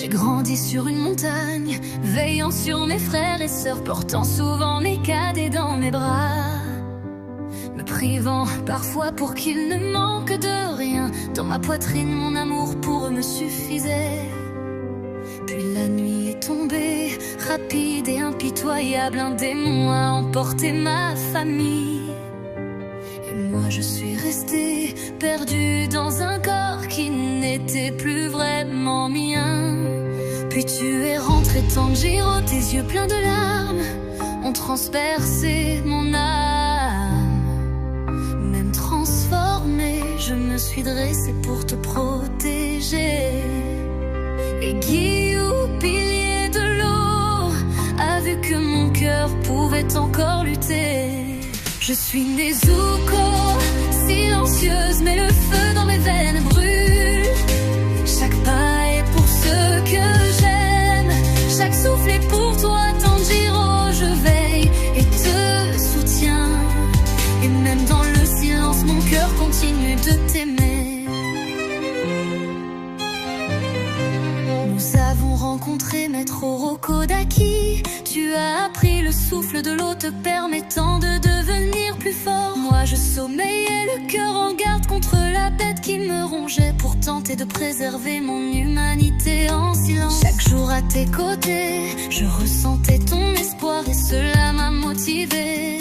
J'ai grandi sur une montagne, veillant sur mes frères et sœurs, portant souvent mes cadets dans mes bras, me privant parfois pour qu'ils ne manquent de rien. Dans ma poitrine, mon amour pour eux me suffisait. Puis la nuit est tombée, rapide et impitoyable. Un démon a emporté ma famille. Et moi je suis restée perdue dans un corps qui n'était plus vraiment mien. Puis tu es rentré, Tanjiro, tes yeux pleins de larmes ont transpercé mon âme. Même transformée, je me suis dressée pour te protéger. Et Gyou, pilier de l'eau, a vu que mon cœur pouvait encore lutter. Je suis Nezuko, silencieuse, mais le feu dans mes veines brûle. Chaque pas est pour ceux que j'aime, chaque souffle est pour toi, Tanjiro. Je veille et te soutiens, et même dans le silence, mon cœur continue de t'aimer. Nous avons rencontré Maître Orokodaki. Tu as appris le souffle de l'eau te permettant de devenir plus fort. Moi je sommeillais, le cœur en garde contre la bête qui me rongeait, pour tenter de préserver mon humanité en silence. Chaque jour à tes côtés, je ressentais ton espoir, et cela m'a motivé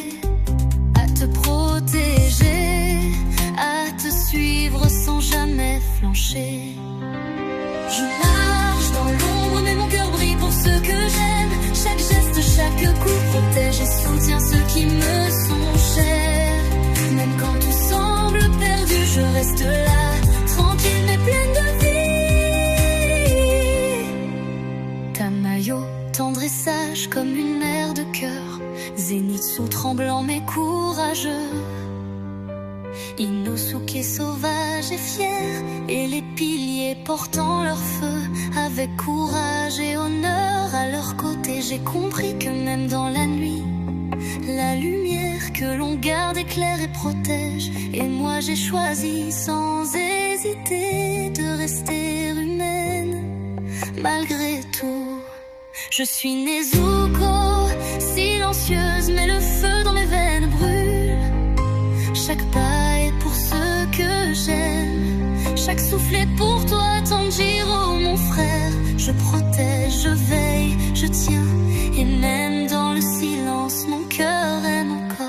à te protéger, à te suivre sans jamais flancher. Je marche dans l'ombre, mais mon cœur brille pour ceux que j'aime. Chaque geste, chaque coup protège et soutient ceux qui me sont chers. Même quand tout semble perdu, je reste là, tranquille mais pleine de vie. Tamayo, tendre et sage comme une mère de cœur, Zenitsu tremblant mais courageux, Inosuke sauvage et fier, et les piliers portant leur feu avec courage et honneur à leur côté. J'ai compris que même dans la nuit, la lumière que l'on garde éclaire et protège. Et moi j'ai choisi sans hésiter de rester humaine malgré tout. Je suis Nezuko, silencieuse, mais le feu dans mes veines brûle. Chaque pas est pour ceux que j'aime, chaque souffle est pour toi, Tanjiro, mon frère. Je protège, je veille, je tiens, et même dans le silence, mon cœur aime encore.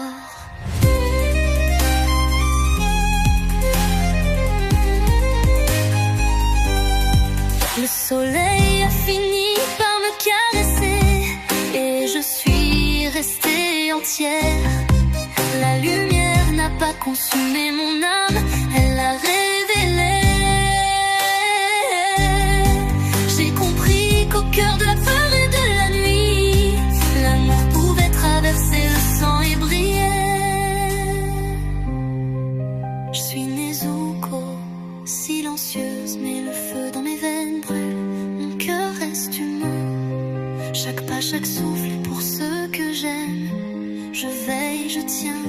Le soleil a fini par me caresser, et je suis restée entière. La lumière n'a pas consumé mon âme, elle l'a révélée. J'ai compris qu'au cœur de la peur et de la nuit, l'amour pouvait traverser le sang et briller. Je suis Nezuko, silencieuse, mais le feu dans mes veines brûle. Mon cœur reste humain, chaque pas, chaque souffle est pour ceux que j'aime. Je veille, je tiens,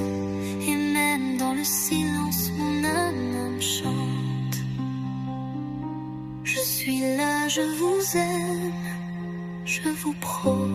et même dans le silence, mon âme chante. Je suis là, je vous aime, je vous promets.